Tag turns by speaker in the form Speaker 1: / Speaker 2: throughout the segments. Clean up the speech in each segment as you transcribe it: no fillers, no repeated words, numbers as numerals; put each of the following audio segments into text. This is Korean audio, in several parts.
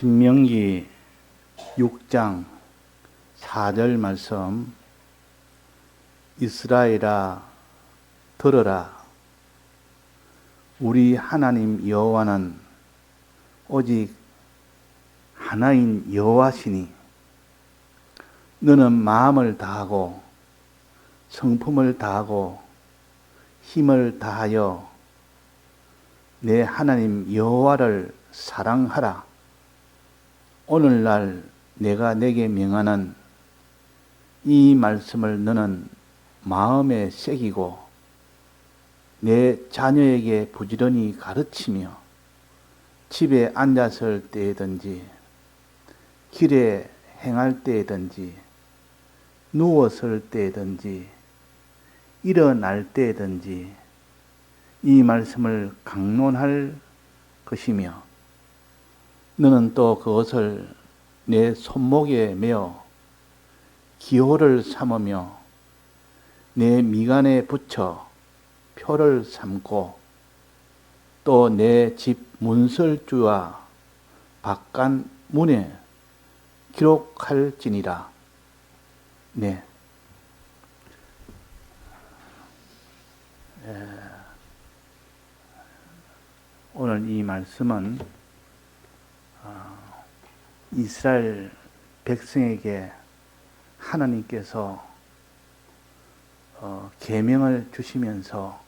Speaker 1: 신명기 6장 4절 말씀. 이스라엘아 들으라. 우리 하나님 여호와는 오직 하나인 여호와시니 너는 마음을 다하고 성품을 다하고 힘을 다하여 내 하나님 여호와를 사랑하라. 오늘날 내가 내게 명하는 이 말씀을 너는 마음에 새기고 내 자녀에게 부지런히 가르치며 집에 앉았을 때든지 길에 행할 때든지 누웠을 때든지 일어날 때든지 이 말씀을 강론할 것이며 너는 또 그것을 내 손목에 메어 기호를 삼으며 내 미간에 붙여 표를 삼고 또 내 집 문설주와 바깥 문에 기록할지니라. 네. 오늘 이 말씀은 이스라엘 백성에게 하나님께서 계명을 주시면서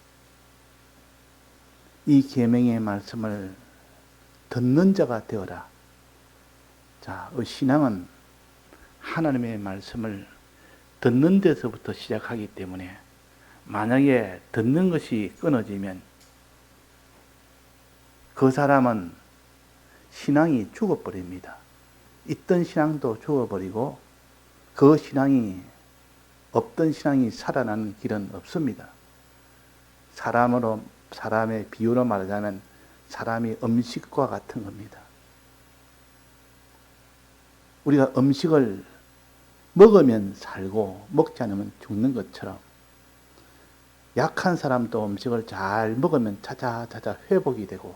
Speaker 1: 이 계명의 말씀을 듣는 자가 되어라. 자, 신앙은 하나님의 말씀을 듣는 데서부터 시작하기 때문에 만약에 듣는 것이 끊어지면 그 사람은 신앙이 죽어버립니다. 있던 신앙도 죽어버리고 그 신앙이 없던 신앙이 살아나는 길은 없습니다. 사람의 비유로 말하자면 사람이 음식과 같은 겁니다. 우리가 음식을 먹으면 살고 먹지 않으면 죽는 것처럼 약한 사람도 음식을 잘 먹으면 차차차차 회복이 되고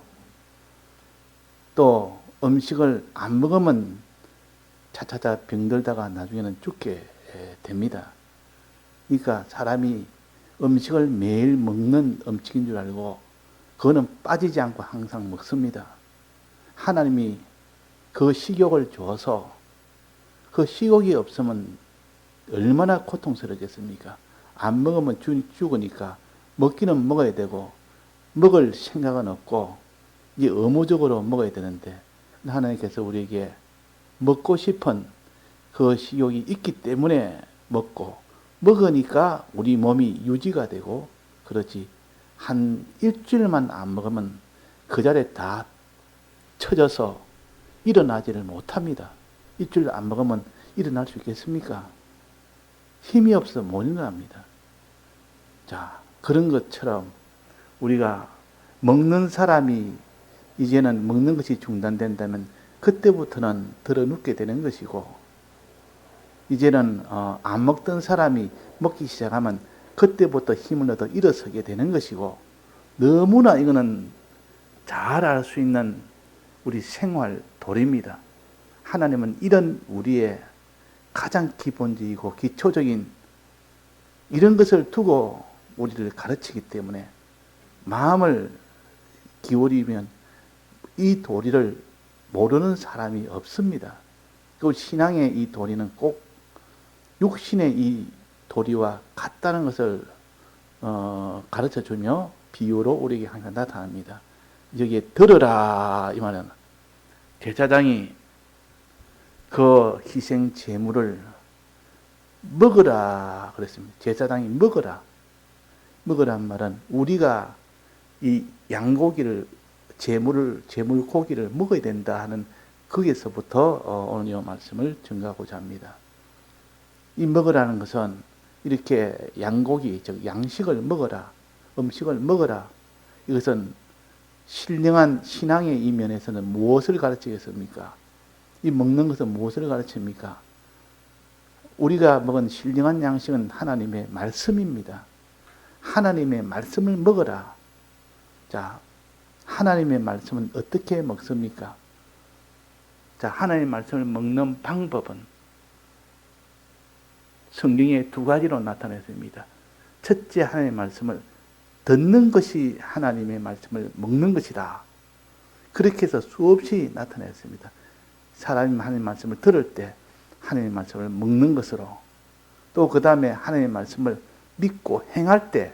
Speaker 1: 또 음식을 안 먹으면 차차차 병들다가 나중에는 죽게 됩니다. 그러니까 사람이 음식을 매일 먹는 음식인 줄 알고 그거는 빠지지 않고 항상 먹습니다. 하나님이 그 식욕을 줘서 그 식욕이 없으면 얼마나 고통스럽겠습니까? 안 먹으면 죽으니까 먹기는 먹어야 되고 먹을 생각은 없고 이제 의무적으로 먹어야 되는데 하나님께서 우리에게 먹고 싶은 그 식욕이 있기 때문에 먹으니까 우리 몸이 유지가 되고 그렇지 한 일주일만 안 먹으면 그 자리에 다 처져서 일어나지를 못합니다. 일주일 안 먹으면 일어날 수 있겠습니까? 힘이 없어 못 일어납니다. 자, 그런 것처럼 우리가 먹는 사람이 이제는 먹는 것이 중단된다면 그때부터는 들어 눕게 되는 것이고 이제는 안 먹던 사람이 먹기 시작하면 그때부터 힘을 얻어 일어서게 되는 것이고 너무나 이거는 잘 알 수 있는 우리 생활 도리입니다. 하나님은 이런 우리의 가장 기본적이고 기초적인 이런 것을 두고 우리를 가르치기 때문에 마음을 기울이면 이 도리를 모르는 사람이 없습니다. 그 신앙의 이 도리는 꼭 육신의 이 도리와 같다는 것을 가르쳐주며 비유로 우리에게 항상 나타납니다. 여기에 들으라 이 말은 제사장이 그 희생 제물을 먹으라 그랬습니다. 제사장이 먹으란 말은 우리가 이 양고기를 제물 고기를 먹어야 된다 하는 거기에서부터 오늘 이 말씀을 증거하고자 합니다. 이 먹으라는 것은 이렇게 양고기, 즉 양식을 먹어라, 음식을 먹어라. 이것은 신령한 신앙의 이면에서는 무엇을 가르치겠습니까? 이 먹는 것은 무엇을 가르칩니까? 우리가 먹은 신령한 양식은 하나님의 말씀입니다. 하나님의 말씀을 먹어라. 자, 하나님의 말씀은 어떻게 먹습니까? 자, 하나님의 말씀을 먹는 방법은 성경에 두 가지로 나타났습니다. 첫째, 하나님의 말씀을 듣는 것이 하나님의 말씀을 먹는 것이다. 그렇게 해서 수없이 나타냈습니다. 사람이 하나님의 말씀을 들을 때 하나님의 말씀을 먹는 것으로, 또 그 다음에 하나님의 말씀을 믿고 행할 때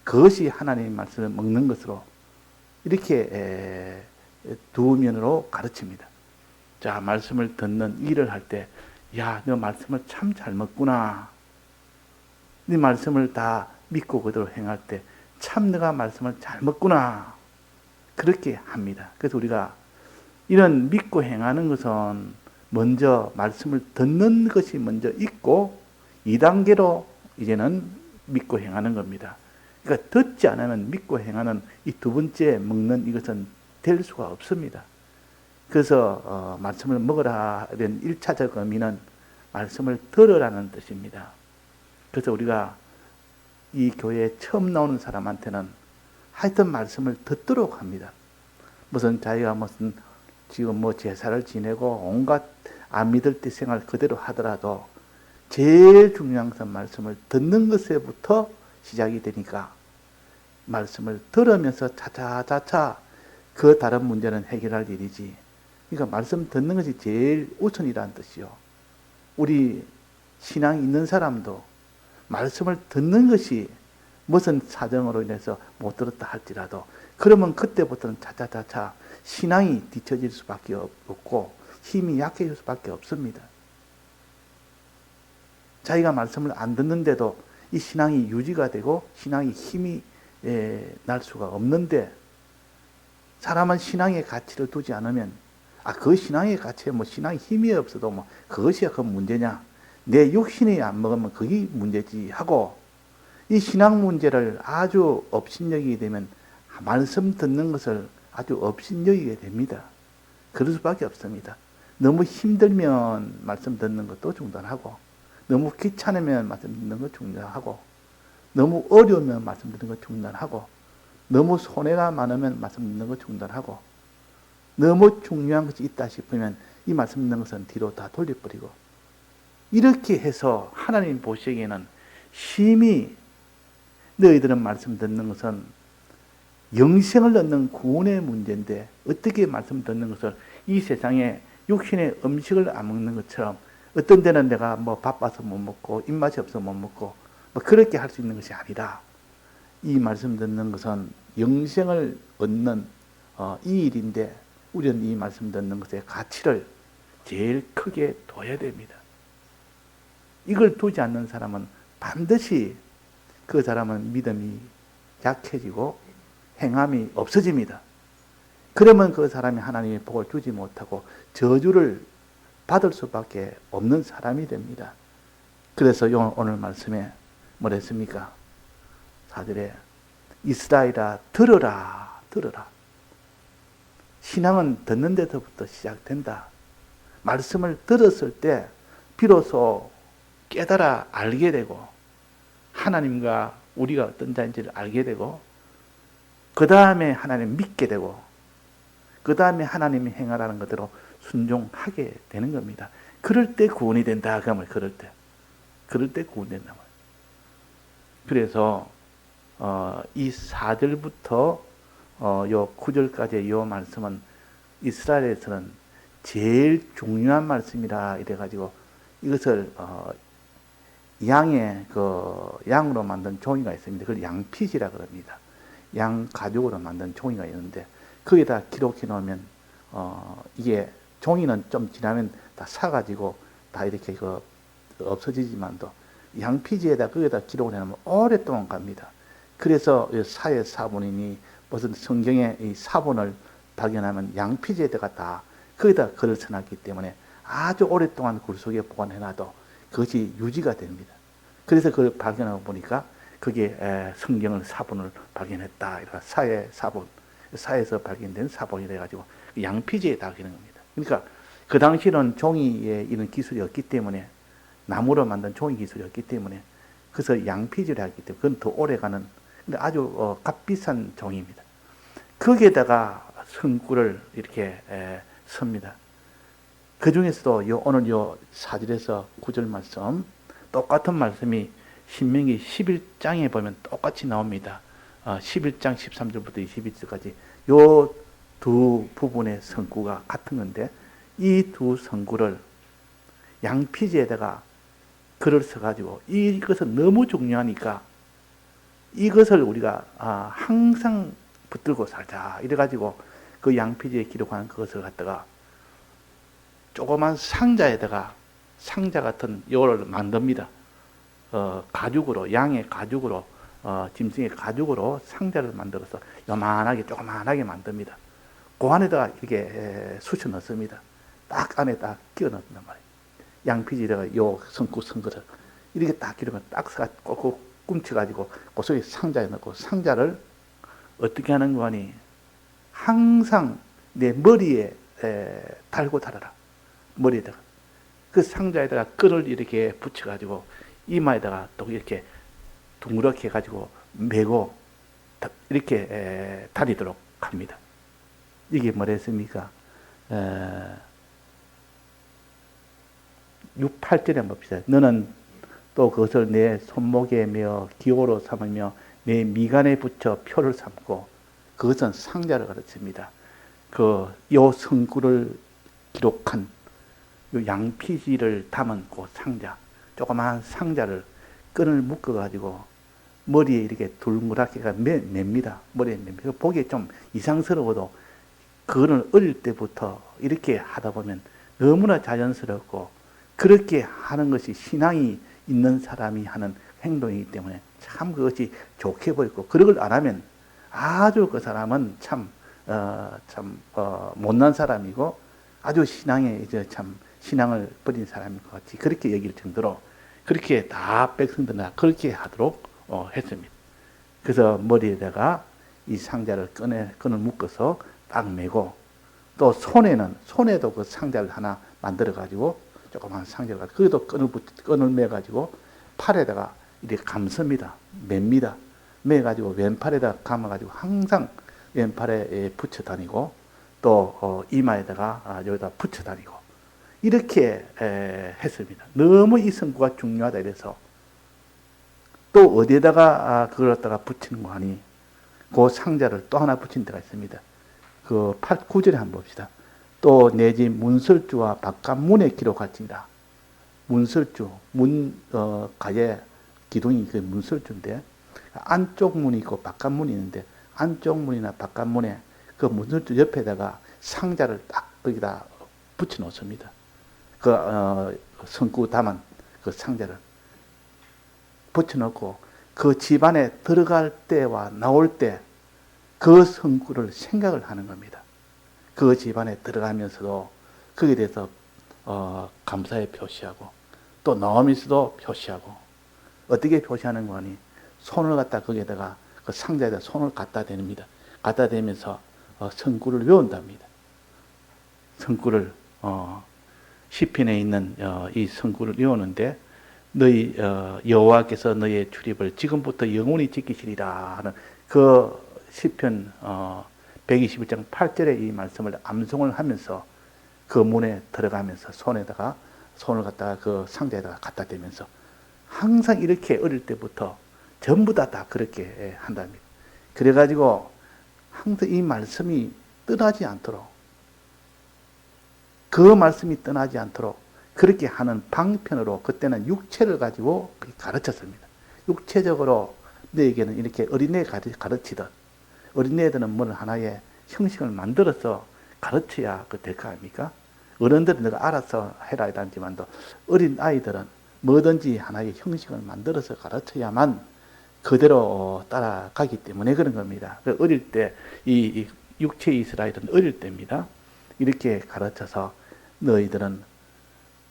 Speaker 1: 그것이 하나님의 말씀을 먹는 것으로, 이렇게 두 면으로 가르칩니다. 자, 말씀을 듣는 일을 할 때, 야, 너 말씀을 참 잘 먹구나. 네 말씀을 다 믿고 그대로 행할 때, 참 너가 말씀을 잘 먹구나. 그렇게 합니다. 그래서 우리가 이런 믿고 행하는 것은 먼저 말씀을 듣는 것이 먼저 있고, 2단계로 이제는 믿고 행하는 겁니다. 그러니까 듣지 않으면 믿고 행하는 이 두 번째 먹는 이것은 될 수가 없습니다. 그래서 말씀을 먹으라 이런 1차적 의미는 말씀을 들으라는 뜻입니다. 그래서 우리가 이 교회에 처음 나오는 사람한테는 하여튼 말씀을 듣도록 합니다. 무슨 자기가 무슨 지금 뭐 제사를 지내고 온갖 안 믿을 때 생활 그대로 하더라도 제일 중요한 것은 말씀을 듣는 것에부터 시작이 되니까 말씀을 들으면서 차차차차 그 다른 문제는 해결할 일이지. 그러니까 말씀 듣는 것이 제일 우선이라는 뜻이요. 우리 신앙이 있는 사람도 말씀을 듣는 것이 무슨 사정으로 인해서 못 들었다 할지라도, 그러면 그때부터는 차차차차 신앙이 뒤처질 수밖에 없고 힘이 약해질 수밖에 없습니다. 자기가 말씀을 안 듣는데도 이 신앙이 유지가 되고 신앙이 힘이 날 수가 없는데, 사람은 신앙의 가치를 두지 않으면, 그 신앙의 가치에 뭐 신앙의 힘이 없어도 뭐 그것이 그 문제냐, 내 육신이 안 먹으면 그게 문제지 하고, 이 신앙 문제를 아주 업신여기게 되면 말씀 듣는 것을 아주 업신여기게 됩니다. 그럴 수밖에 없습니다. 너무 힘들면 말씀 듣는 것도 중단하고, 너무 귀찮으면 말씀 듣는 것 중단하고, 너무 어려우면 말씀 듣는 것 중단하고, 너무 손해가 많으면 말씀 듣는 것 중단하고, 너무 중요한 것이 있다 싶으면 이 말씀 듣는 것은 뒤로 다 돌려버리고, 이렇게 해서 하나님 보시기에는 심히 너희들은 말씀 듣는 것은 영생을 얻는 구원의 문제인데, 어떻게 말씀 듣는 것을 이 세상에 육신의 음식을 안 먹는 것처럼, 어떤 데는 내가 뭐 바빠서 못 먹고 입맛이 없어서 못 먹고 뭐 그렇게 할 수 있는 것이 아니라, 이 말씀 듣는 것은 영생을 얻는 이 일인데, 우리는 이 말씀 듣는 것의 가치를 제일 크게 둬야 됩니다. 이걸 두지 않는 사람은 반드시 그 사람은 믿음이 약해지고 행함이 없어집니다. 그러면 그 사람이 하나님의 복을 주지 못하고 저주를 받을 수밖에 없는 사람이 됩니다. 그래서 오늘 말씀에 뭐랬습니까? 4절에 이스라엘아 들으라, 들으라. 신앙은 듣는 데서부터 시작된다. 말씀을 들었을 때 비로소 깨달아 알게 되고, 하나님과 우리가 어떤 자인지를 알게 되고, 그 다음에 하나님 믿게 되고, 그 다음에 하나님이 행하라는 것대로 순종하게 되는 겁니다. 그럴 때 구원이 된다. 그 말, 그럴 때 구원이 된다. 그래서 이 4절부터 요 9절까지의 이 말씀은 이스라엘에서는 제일 중요한 말씀이라 이래가지고, 이것을 양으로 만든 종이가 있습니다. 그걸 양피지라 그럽니다. 양 가죽으로 만든 종이가 있는데, 거기다 기록해 놓으면 이게 종이는 좀 지나면 다 사가지고 다 이렇게 없어지지만도, 양피지에다 거기다 기록을 해놓으면 오랫동안 갑니다. 그래서 사회 사본이니 무슨 성경의 이 사본을 발견하면 양피지에다가 다 거기다 글을 써놨기 때문에 아주 오랫동안 굴 속에 보관해놔도 그것이 유지가 됩니다. 그래서 그걸 발견하고 보니까 그게 성경을 사본을 발견했다. 사회 사본, 사회에서 발견된 사본이라 해가지고 양피지에 다 기는 겁니다. 그러니까 그 당시는 종이에 이런 기술이 없기 때문에, 나무로 만든 종이 기술이 없기 때문에, 그래서 양피지를 했기 때문에 그건 더 오래가는, 근데 아주 값비싼 종입니다. 거기에다가 성구를 이렇게 섭니다. 그 중에서도 오늘 요 4절에서 9절 말씀, 똑같은 말씀이 신명기 11장에 보면 똑같이 나옵니다. 11장 13절부터 21절까지 요 두 부분의 성구가 같은 건데, 이 두 성구를 양피지에다가 글을 써가지고, 이것은 너무 중요하니까 이것을 우리가 항상 붙들고 살자 이래가지고 그 양피지에 기록한 그것을 갖다가 조그만 상자에다가, 상자 같은 요를 만듭니다. 가죽으로, 양의 가죽으로, 짐승의 가죽으로 상자를 만들어서 요만하게 조그만하게 만듭니다. 그 안에다가 이렇게 쑤셔 넣습니다. 딱 안에 딱 끼워 넣는단 말이에요. 양피지에다가 요 성구 선거를 이렇게 딱 기르면 딱 꼭 꿈쳐가지고 그 속에 상자에 넣고, 상자를 어떻게 하는 거니? 항상 내 머리에 달고 달아라. 머리에다가. 그 상자에다가 끈을 이렇게 붙여가지고 이마에다가 또 이렇게 둥그렇게 해가지고 메고 이렇게 다니도록 합니다. 이게 뭐랬습니까? 6, 8절에 봅시다. 너는 또 그것을 내 손목에 메어 기호로 삼으며 내 미간에 붙여 표를 삼고, 그것은 상자를 가르칩니다. 요 성구를 기록한 요 양피지를 담은 그 상자, 조그마한 상자를 끈을 묶어가지고 머리에 이렇게 둥그랗게 맵니다. 머리에 맵니다. 보기에 좀 이상스러워도 그거는 어릴 때부터 이렇게 하다 보면 너무나 자연스럽고, 그렇게 하는 것이 신앙이 있는 사람이 하는 행동이기 때문에 참 그것이 좋게 보이고, 그런 걸 안 하면 아주 그 사람은 못난 사람이고 아주 신앙에 참 신앙을 버린 사람인 것 같이 그렇게 여길 정도로 그렇게 다 백성들나 그렇게 하도록 했습니다. 그래서 머리에다가 이 상자를 끈을 묶어서 딱 메고, 또 손에도 그 상자를 하나 만들어 가지고 조그만 상자를 가지고 거기도 끈을 매 가지고 팔에다가 이렇게 감습니다. 맵니다. 매 가지고 왼팔에다 감아 가지고 항상 왼팔에 붙여 다니고, 또 이마에다가 여기다 붙여 다니고 이렇게 했습니다. 너무 이 성구가 중요하다 이래서 또 어디에다가 그걸 갖다가 붙이는 거 하니, 그 상자를 또 하나 붙인 데가 있습니다. 그 8, 9절에 한번 봅시다. 또 내 집 문설주와 바깥문에 기록할지니라. 문설주, 가에 기둥이 그 문설주인데, 안쪽 문이 있고 바깥문이 있는데, 안쪽 문이나 바깥문에 그 문설주 옆에다가 상자를 딱 거기다 붙여 놓습니다. 성구 담은 그 상자를 붙여 놓고, 그 집안에 들어갈 때와 나올 때 그 성구를 생각을 하는 겁니다. 그 집안에 들어가면서도 거기에 대해서 감사의 표시하고, 또 나오면서도 표시하고, 어떻게 표시하는 거니? 손을 갖다 거기에다가 그 상자에다 손을 갖다 대립니다. 갖다 대면서 성구를 외운답니다. 성구를 시편에 있는 이 성구를 외우는데, 너희 여호와께서 너희의 출입을 지금부터 영원히 지키시리라 하는 그 시편 121장 8절의 이 말씀을 암송을 하면서 그 문에 들어가면서 손을 갖다가 그 상자에다가 갖다 대면서 항상 이렇게 어릴 때부터 전부 다 그렇게 한답니다. 그래가지고 항상 이 말씀이 떠나지 않도록, 그 말씀이 떠나지 않도록 그렇게 하는 방편으로 그때는 육체를 가지고 가르쳤습니다. 육체적으로 너에게는 이렇게 어린애 가르치듯, 어린애들은 뭘 하나의 형식을 만들어서 가르쳐야 될 거 아닙니까? 어른들은 내가 알아서 해라 이러지만도 어린 아이들은 뭐든지 하나의 형식을 만들어서 가르쳐야만 그대로 따라가기 때문에 그런 겁니다. 어릴 때 이 육체 이스라엘은 어릴 때입니다. 이렇게 가르쳐서 너희들은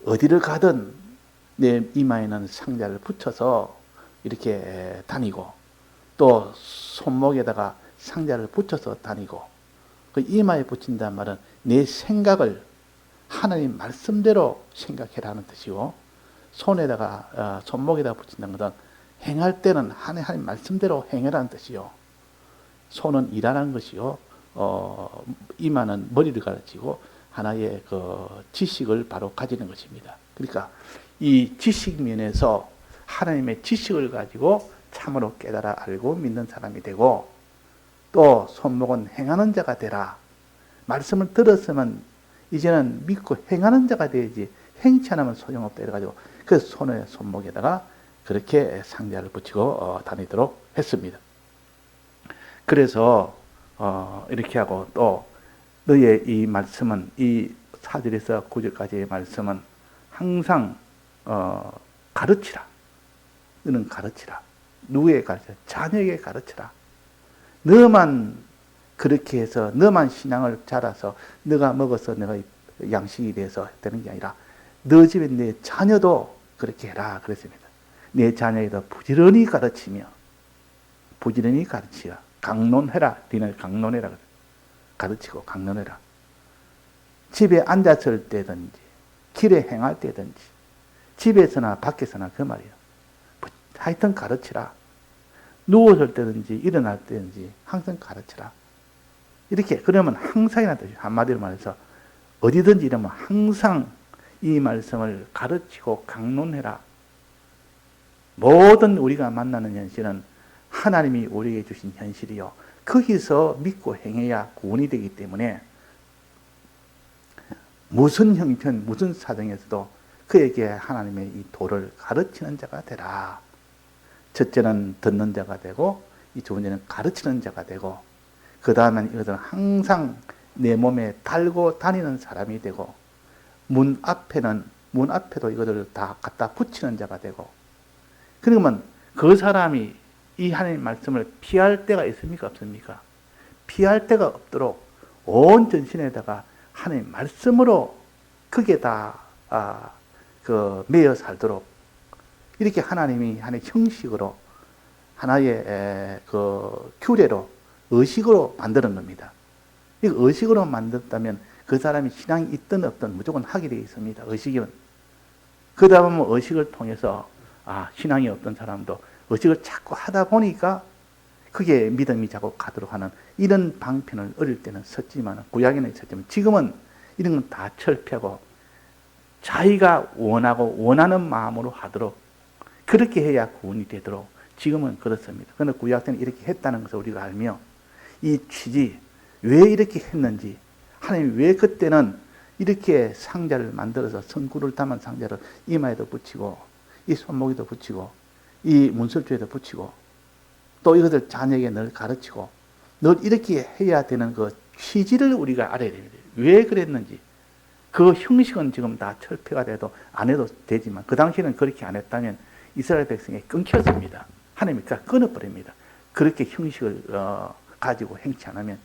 Speaker 1: 어디를 가든 내 이마에는 상자를 붙여서 이렇게 다니고, 또 손목에다가 상자를 붙여서 다니고, 그 이마에 붙인다는 말은 내 생각을 하나님 말씀대로 생각해라는 뜻이고, 손에다가 손목에다가 붙인다는 것은 행할 때는 하나님 말씀대로 행해라는 뜻이요. 손은 일하는 것이요, 이마는 머리를 가르치고 하나의 그 지식을 바로 가지는 것입니다. 그러니까 이 지식 면에서 하나님의 지식을 가지고 참으로 깨달아 알고 믿는 사람이 되고, 또 손목은 행하는 자가 되라. 말씀을 들었으면 이제는 믿고 행하는 자가 되야지 행치 않으면 소용없다 이래가지고 그 손에 손목에다가 그렇게 상자를 붙이고 다니도록 했습니다. 그래서 이렇게 하고, 또 너의 이 말씀은, 이 4절에서 9절까지의 말씀은 항상 가르치라. 너는 가르치라. 누구에게 가르치라? 자녀에게 가르치라. 너만 그렇게 해서 너만 신앙을 자라서 너가 먹어서 너가 양식이 돼서 되는 게 아니라 너 집에 내 자녀도 그렇게 해라 그랬습니다. 내 자녀에도 부지런히 가르치며, 부지런히 가르치라. 강론해라. 니는 강론해라. 가르치고 강론해라. 집에 앉았을 때든지 길에 행할 때든지 집에서나 밖에서나 그 말이에요. 하여튼 가르치라. 누웠을 때든지 일어날 때든지 항상 가르치라. 이렇게, 그러면 항상이라는 뜻이에요. 한마디로 말해서 어디든지 이러면 항상 이 말씀을 가르치고 강론해라. 모든 우리가 만나는 현실은 하나님이 우리에게 주신 현실이요, 거기서 믿고 행해야 구원이 되기 때문에 무슨 형편, 무슨 사정에서도 그에게 하나님의 이 도를 가르치는 자가 되라. 첫째는 듣는 자가 되고, 이 두 번째는 가르치는 자가 되고, 그 다음엔 이것은 항상 내 몸에 달고 다니는 사람이 되고, 문 앞에도 이것을 다 갖다 붙이는 자가 되고. 그러면 그 사람이 이 하나님 말씀을 피할 때가 있습니까? 없습니까? 피할 데가 없도록 온 전신에다가 하나님 말씀으로 그게 다 매여 살도록 이렇게 하나님이 하나의 형식으로, 하나의 그 규례로, 의식으로 만드는 겁니다. 이 의식으로 만들었다면 그 사람이 신앙이 있든 없든 무조건 하게 되어 있습니다. 의식이면. 그 다음에 의식을 통해서 신앙이 없던 사람도 의식을 자꾸 하다 보니까 그게 믿음이 자꾸 가도록 하는 이런 방편을 어릴 때는 썼지만, 구약에는 있었지만 지금은 이런 건 다 철폐하고 자기가 원하고 원하는 마음으로 하도록, 그렇게 해야 구원이 되도록 지금은 그렇습니다. 그런데 구약 때는 이렇게 했다는 것을 우리가 알며, 이 취지, 왜 이렇게 했는지, 하나님이 왜 그때는 이렇게 상자를 만들어서 성구를 담은 상자를 이마에도 붙이고 이 손목에도 붙이고 이 문설주에도 붙이고 또 이것을 자녀에게 늘 가르치고 늘 이렇게 해야 되는 그 취지를 우리가 알아야 됩니다. 왜 그랬는지. 그 형식은 지금 다 철폐가 돼도 안 해도 되지만 그 당시에는 그렇게 안 했다면 이스라엘 백성이 끊겼습니다. 하나님이 끊어버립니다. 그렇게 형식을 가지고 행치 않으면.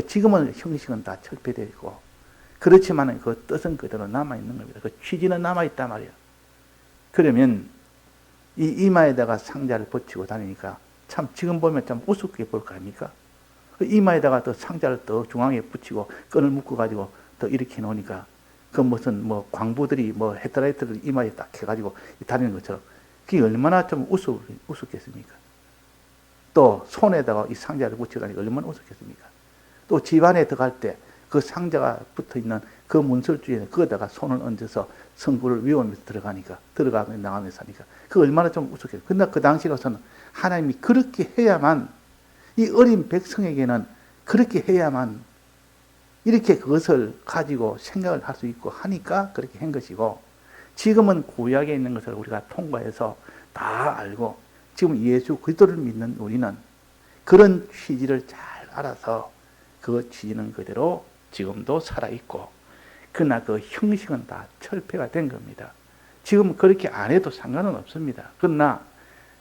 Speaker 1: 지금은 형식은 다 철폐되고, 그렇지만 그 뜻은 그대로 남아있는 겁니다. 그 취지는 남아있단 말이에요. 그러면 이 이마에다가 상자를 붙이고 다니니까 참 지금 보면 좀 우습게 볼 거 아닙니까? 그 이마에다가 또 상자를 또 중앙에 붙이고 끈을 묶어가지고 또 이렇게 놓으니까 그 무슨 뭐 광부들이 뭐 헤드라이트를 이마에 딱 해가지고 다니는 것처럼 그게 얼마나 좀 우습겠습니까? 또 손에다가 이 상자를 붙이고 다니니까 얼마나 우습겠습니까? 또 집안에 들어갈 때 그 상자가 붙어 있는 그 문설주에 그거다가 손을 얹어서 성구를 외우면서 들어가면 나가면서 하니까 그 얼마나 좀 우습겠어요. 근데 그 당시로서는 하나님이 그렇게 해야만, 이 어린 백성에게는 그렇게 해야만 이렇게 그것을 가지고 생각을 할 수 있고 하니까 그렇게 한 것이고, 지금은 구약에 있는 것을 우리가 통과해서 다 알고 지금 예수 그리스도를 믿는 우리는 그런 취지를 잘 알아서 그 취지는 그대로 지금도 살아있고, 그러나 그 형식은 다 철폐가 된 겁니다. 지금 그렇게 안 해도 상관은 없습니다. 그러나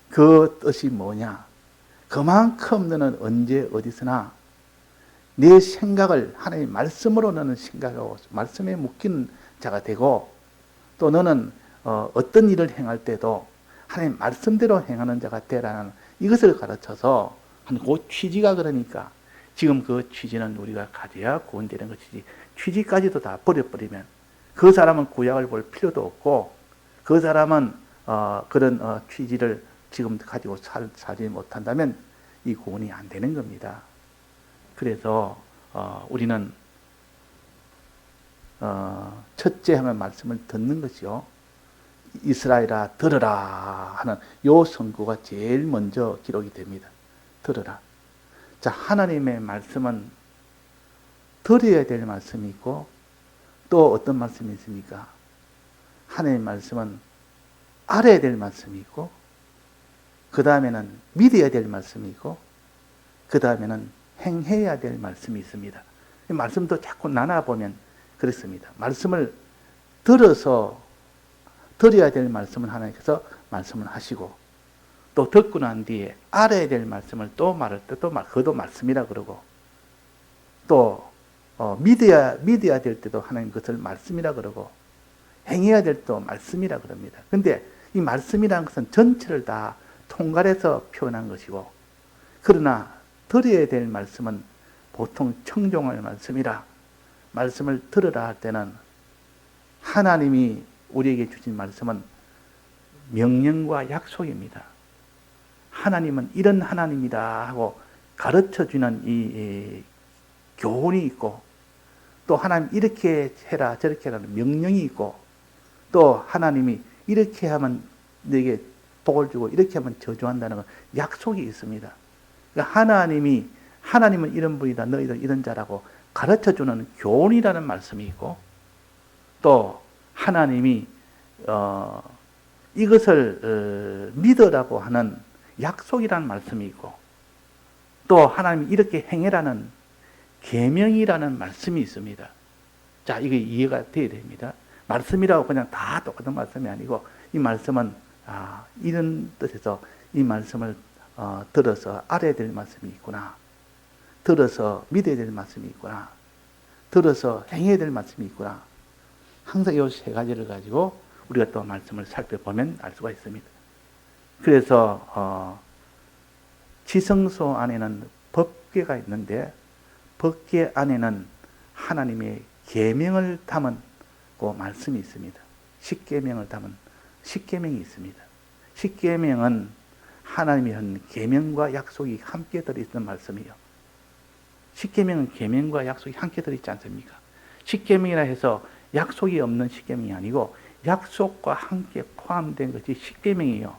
Speaker 1: 그 뜻이 뭐냐? 그만큼 너는 언제 어디서나 내 생각을 하나님의 말씀으로 너는 생각하고 말씀에 묶이는 자가 되고, 또 너는 어떤 일을 행할 때도 하나님 말씀대로 행하는 자가 되라는 이것을 가르쳐서 한 그 취지가, 그러니까 지금 그 취지는 우리가 가져야 구원되는 것이지, 취지까지도 다 버려버리면 그 사람은 구약을 볼 필요도 없고 그 사람은 그런 취지를 지금 가지고 살지 못한다면 이 구원이 안 되는 겁니다. 그래서 우리는 첫째 하는 말씀을 듣는 것이요. 이스라엘아 들으라 하는 요 선고가 제일 먼저 기록이 됩니다. 들으라. 자, 하나님의 말씀은 들어야 될 말씀이 있고 또 어떤 말씀이 있습니까? 하나님의 말씀은 알아야 될 말씀이 있고 그 다음에는 믿어야 될 말씀이 있고 그 다음에는 행해야 될 말씀이 있습니다. 이 말씀도 자꾸 나눠보면 그렇습니다. 말씀을 들어서 들어야 될 말씀은 하나님께서 말씀을 하시고 또 듣고 난 뒤에 알아야 될 말씀을 또 말할 때 그것도 말씀이라 그러고 또 믿어야 될 때도 하나님 그것을 말씀이라 그러고 행해야 될 때도 말씀이라 그럽니다. 근데 이 말씀이라는 것은 전체를 다 통괄해서 표현한 것이고 그러나 들어야 될 말씀은 보통 청종할 말씀이라 말씀을 들으라 할 때는 하나님이 우리에게 주신 말씀은 명령과 약속입니다. 하나님은 이런 하나님이다 하고 가르쳐주는 이 교훈이 있고 또 하나님 이렇게 해라 저렇게 하라는 명령이 있고 또 하나님이 이렇게 하면 너에게 복을 주고 이렇게 하면 저주한다는 약속이 있습니다. 그러니까 하나님은 이런 분이다 너희들 이런 자라고 가르쳐주는 교훈이라는 말씀이 있고 또 하나님이 이것을 믿으라고 하는 약속이라는 말씀이 있고 또 하나님이 이렇게 행해라는 계명이라는 말씀이 있습니다. 자, 이게 이해가 돼야 됩니다. 말씀이라고 그냥 다 똑같은 말씀이 아니고 이 말씀은 이런 뜻에서 이 말씀을 들어서 알아야 될 말씀이 있구나. 들어서 믿어야 될 말씀이 있구나. 들어서 행해야 될 말씀이 있구나. 항상 이 세 가지를 가지고 우리가 또 말씀을 살펴보면 알 수가 있습니다. 그래서 지성소 안에는 법궤가 있는데 법궤 안에는 하나님의 계명을 담은 그 말씀이 있습니다. 십계명을 담은 십계명이 있습니다. 십계명은 하나님이 한 계명과 약속이 함께 들어있는 말씀이에요. 십계명은 계명과 약속이 함께 들어있지 않습니까? 십계명이라 해서 약속이 없는 십계명이 아니고 약속과 함께 포함된 것이 십계명이에요.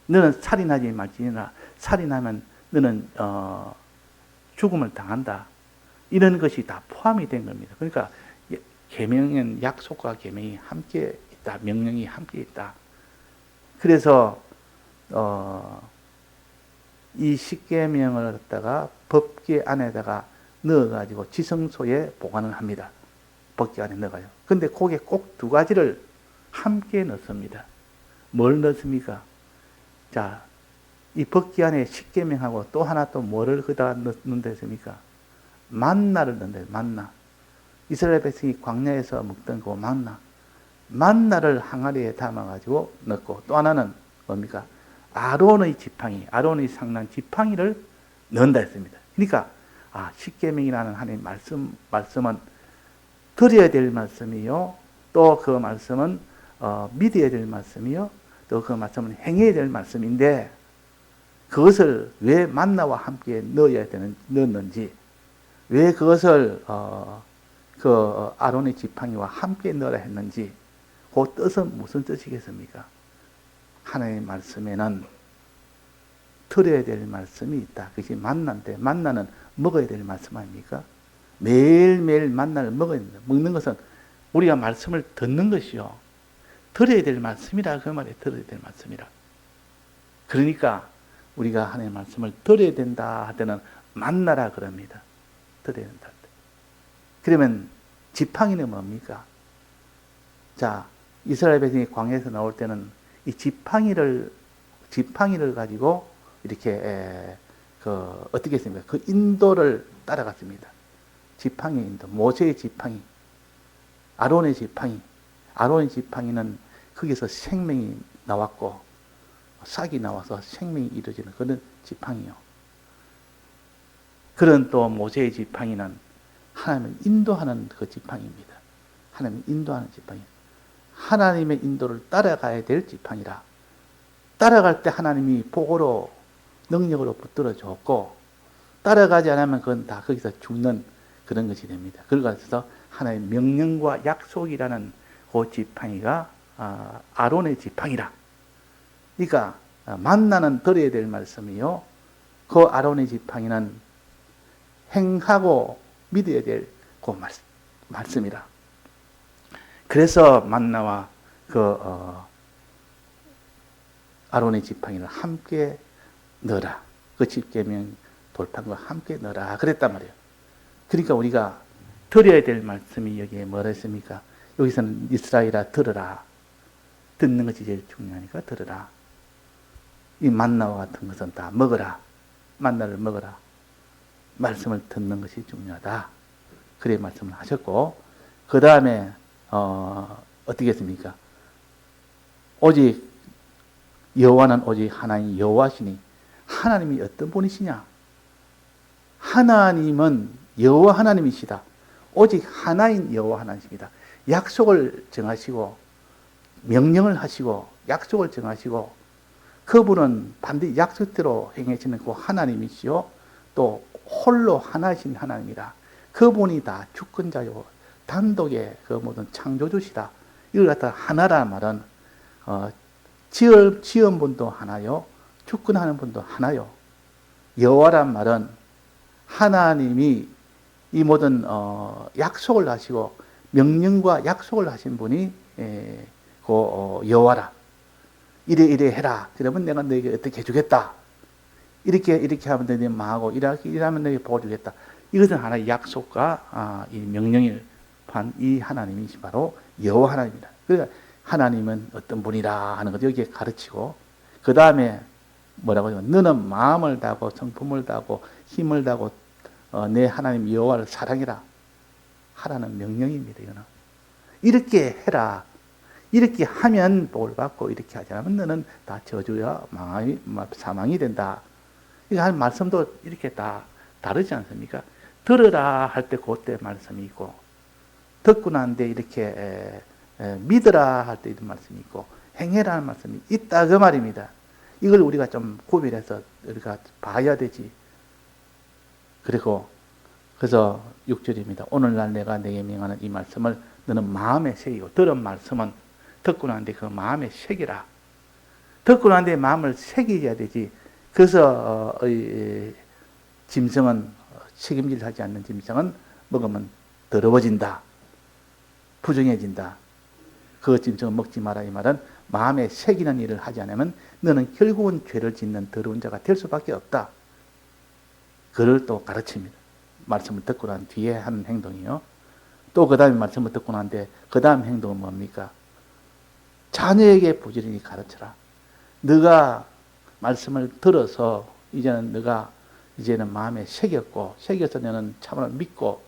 Speaker 1: 너는 살인하지 말지니라. 살인하면 너는 죽음을 당한다. 이런 것이 다 포함이 된 겁니다. 그러니까 계명은 약속과 계명이 함께 있다. 명령이 함께 있다. 그래서 이 십계명을 갖다가 법궤 안에다가 넣어가지고 지성소에 보관을 합니다. 법궤 안에 넣어가요. 근데 거기에 꼭 두 가지를 함께 넣습니다. 뭘 넣습니까? 자, 이 법궤 안에 십계명하고 또 하나 또 뭐를 거기다 넣는다 했습니까? 만나를 넣는다. 만나. 이스라엘 백성이 광야에서 먹던 그 만나를 항아리에 담아가지고 넣고 또 하나는 뭡니까? 아론의 지팡이, 아론의 상난 지팡이를 넣는다 했습니다. 그러니까 십계명이라는 하나님의 말씀은 들어야 될 말씀이요. 또 그 말씀은 믿어야 될 말씀이요. 또 그 말씀은 행해야 될 말씀인데 그것을 왜 만나와 함께 넣었는지 왜 그것을 그 아론의 지팡이와 함께 넣으라 했는지 그 뜻은 무슨 뜻이겠습니까? 하나님의 말씀에는 들어야 될 말씀이 있다. 그것이 만나인데 만나는 먹어야 될 말씀 아닙니까? 매일매일 만나를 먹어야 된다. 먹는 것은 우리가 말씀을 듣는 것이요. 들어야 될 말씀이라 그 말에 들어야 될 말씀이라. 그러니까 우리가 하나님의 말씀을 들어야 된다 할 때는 만나라 그럽니다. 들어야 된다 할 때. 그러면 지팡이는 뭡니까? 자, 이스라엘 백성이 광야에서 나올 때는 이 지팡이를 가지고 이렇게 어떻게 했습니까? 그 인도를 따라갔습니다. 지팡이 인도, 모세의 지팡이, 아론의 지팡이. 아론의 지팡이는 거기서 생명이 나왔고 싹이 나와서 생명이 이루어지는 그런 지팡이요. 그런 또 모세의 지팡이는 하나님을 인도하는 그 지팡이입니다. 하나님을 인도하는 지팡이. 하나님의 인도를 따라가야 될 지팡이라. 따라갈 때 하나님이 복으로 능력으로 붙들어 줬고 따라가지 않으면 그건 다 거기서 죽는 그런 것이 됩니다. 그래서 하나의 명령과 약속이라는 그 지팡이가 아론의 지팡이라. 그러니까 만나는 들어야 될 말씀이요. 그 아론의 지팡이는 행하고 믿어야 될 그 말씀이라. 그래서 만나와 그 아론의 지팡이를 함께 넣어라. 그 십계명 돌판과 함께 넣어라. 그랬단 말이에요. 그러니까 우리가 들어야 될 말씀이 여기에 뭐라 했습니까? 여기서는 이스라엘아 들어라. 듣는 것이 제일 중요하니까 들어라. 이 만나와 같은 것은 다 먹어라. 만나를 먹어라. 말씀을 듣는 것이 중요하다. 그래 말씀을 하셨고, 그 다음에 어떻게 했습니까? 오직 여호와는 오직 하나님 여호와시니, 하나님이 어떤 분이시냐? 하나님은 여호와 하나님이시다. 오직 하나인 여호와 하나님이십니다. 약속을 정하시고 명령을 하시고 약속을 정하시고, 그분은 반드시 약속대로 행하시는 그 하나님이시요, 또 홀로 하나이신 하나님이라. 그분이 다 주권자요, 단독의 그 모든 창조주시다. 이걸 갖다 하나라는 말은 지은 분도 하나요, 주권하는 분도 하나요. 여호와란 말은 하나님이 이 모든 약속을 하시고 명령과 약속을 하신 분이 그 여호와라. 이래 해라. 그러면 내가 너에게 어떻게 해주겠다. 이렇게 하면 너희 망하고 이렇게 하면 너에게 복을 주겠다. 이것은 하나의 약속과 이 명령을 판 이 하나님이 바로 여호와 하나님이다. 그러니까 하나님은 어떤 분이라 하는 것을 여기에 가르치고, 그 다음에 뭐라고 해요? 너는 마음을 다하고 성품을 다하고 힘을 다하고 내 하나님 여호와를 사랑해라. 하라는 명령입니다. 이거는 이렇게 해라. 이렇게 하면 복을 받고, 이렇게 하지 않으면 너는 다 저주야 사망이 된다. 이거 한 말씀도 이렇게 다 다르지 않습니까? 들으라 할 때 그때 말씀이 있고, 듣고 난 뒤에 이렇게 믿으라 할 때 이런 말씀이 있고, 행해라는 말씀이 있다 그 말입니다. 이걸 우리가 좀 구별해서 우리가 봐야 되지. 그리고 그래서 6절입니다. 오늘날 내가 내게 명하는 이 말씀을 너는 마음에 새기고, 들은 말씀은 듣고 난 뒤에 그 마음에 새기라. 듣고 난 뒤에 마음을 새기셔야 되지. 그래서 짐승은 책임질 하지 않는 짐승은 먹으면 더러워진다. 부정해진다. 그 짐승은 먹지 마라. 이 말은 마음에 새기는 일을 하지 않으면 너는 결국은 죄를 짓는 더러운 자가 될 수밖에 없다. 그를 또 가르칩니다. 말씀을 듣고 난 뒤에 하는 행동이요. 또 그 다음에 말씀을 듣고 난 뒤에 그 다음 행동은 뭡니까? 자녀에게 부지런히 가르쳐라. 너가 말씀을 들어서 이제는 마음에 새겨서 너는 참으로 믿고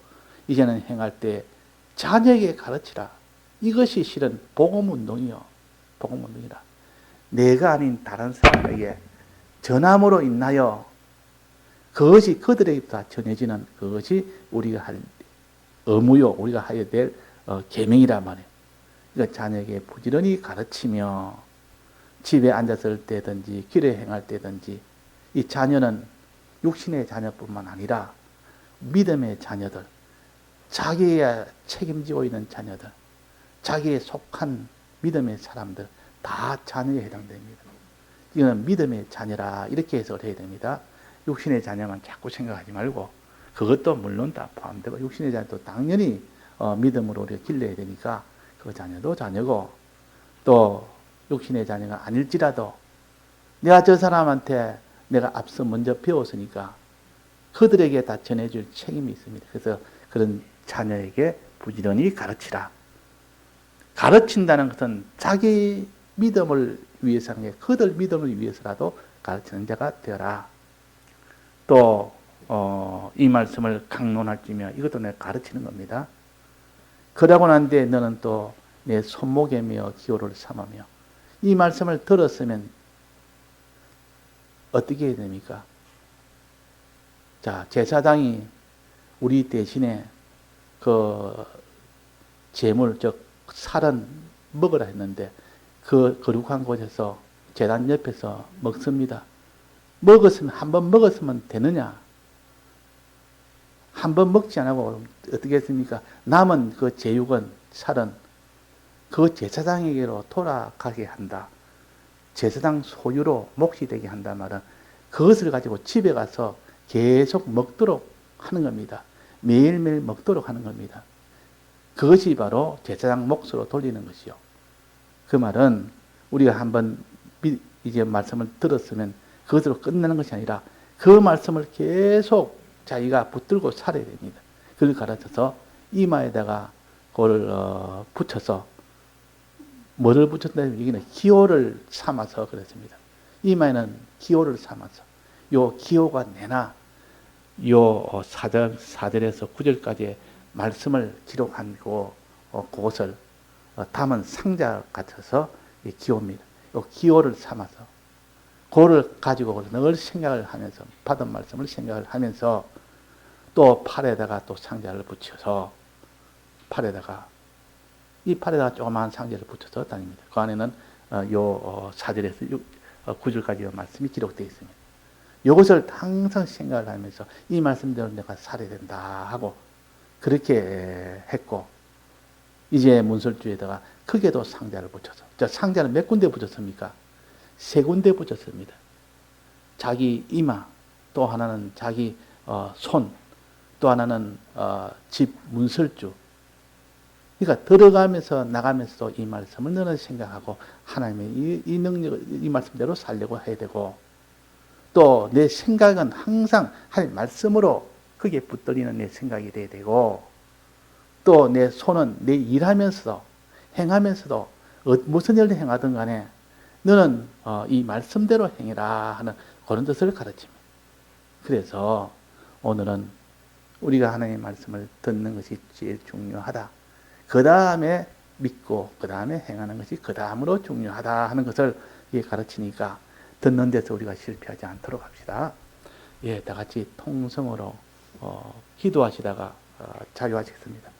Speaker 1: 이제는 행할 때 자녀에게 가르치라. 이것이 실은 복음운동이요. 복음운동이라. 내가 아닌 다른 사람에게 전함으로 인하여 그것이 그들에게 다 전해지는 그것이 우리가 할 의무요. 우리가 해야 될 계명이란 말이에요. 그러니까 자녀에게 부지런히 가르치며 집에 앉았을 때든지 길에 행할 때든지, 이 자녀는 육신의 자녀뿐만 아니라 믿음의 자녀들, 자기의 책임지고 있는 자녀들, 자기에 속한 믿음의 사람들 다 자녀에 해당됩니다. 이거는 믿음의 자녀라 이렇게 해석을 해야 됩니다. 육신의 자녀만 자꾸 생각하지 말고, 그것도 물론 다 포함되고, 육신의 자녀도 당연히 믿음으로 우리가 길러야 되니까 그 자녀도 자녀고, 또 육신의 자녀가 아닐지라도 내가 저 사람한테 내가 앞서 먼저 배웠으니까 그들에게 다 전해줄 책임이 있습니다. 그래서 그런 자녀에게 부지런히 가르치라. 가르친다는 것은 자기 믿음을 위해서 하는 게, 그들 믿음을 위해서라도 가르치는 자가 되어라. 또 이 말씀을 강론할지며, 이것도 내가 가르치는 겁니다. 그러고 난 뒤에 너는 또 내 손목에 메어 기호를 삼으며, 이 말씀을 들었으면 어떻게 해야 됩니까? 자, 제사장이 우리 대신에 그 제물, 즉 살은 먹으라 했는데 그 거룩한 곳에서 제단 옆에서 먹습니다. 한번 먹었으면 되느냐? 한번 먹지 않고 어떻게 했습니까? 남은 그 제육은, 살은 그 제사장에게로 돌아가게 한다. 제사장 소유로 몫이 되게 한다 말은 그것을 가지고 집에 가서 계속 먹도록 하는 겁니다. 매일매일 먹도록 하는 겁니다. 그것이 바로 제사장 몫으로 돌리는 것이요. 그 말은 우리가 한번 이제 말씀을 들었으면 그것으로 끝나는 것이 아니라 그 말씀을 계속 자기가 붙들고 살아야 됩니다. 그걸 가르쳐서 이마에다가 그걸 붙여서 뭐를 붙였다면 여기는 기호를 삼아서 그랬습니다. 이마에는 기호를 삼아서 요 기호가 내나 요 4절에서 9절까지의 말씀을 기록한 그것을 담은 상자 같아서 기호입니다. 요 기호를 삼아서 그거를 가지고 늘 생각을 하면서 받은 말씀을 생각을 하면서 또 팔에다가 또 상자를 붙여서 이 팔에다가 조그마한 상자를 붙여서 다닙니다. 그 안에는 요 4절에서 9절까지의 말씀이 기록되어 있습니다. 이것을 항상 생각을 하면서 이 말씀대로 내가 살아야 된다 하고 그렇게 했고 이제 문설주에다가 크게도 상자를 붙여서 상자는 몇 군데 붙였습니까? 3군데 붙였습니다. 자기 이마, 또 하나는 자기 손, 또 하나는 집 문설주. 그러니까 들어가면서 나가면서도 이 말씀을 늘 생각하고 하나님의 이 능력을 이 말씀대로 살려고 해야 되고 또 내 생각은 항상 하나님 말씀으로 크게 붙들리는 내 생각이 돼야 되고 또 내 손은 내 일하면서도 행하면서도 무슨 일을 행하든 간에 너는 이 말씀대로 행해라 하는 그런 뜻을 가르칩니다. 그래서 오늘은 우리가 하나님의 말씀을 듣는 것이 제일 중요하다. 그 다음에 믿고 그 다음에 행하는 것이 그 다음으로 중요하다 하는 것을 가르치니까 듣는 데서 우리가 실패하지 않도록 합시다. 다 같이 통성으로 기도하시다가 자유하시겠습니다.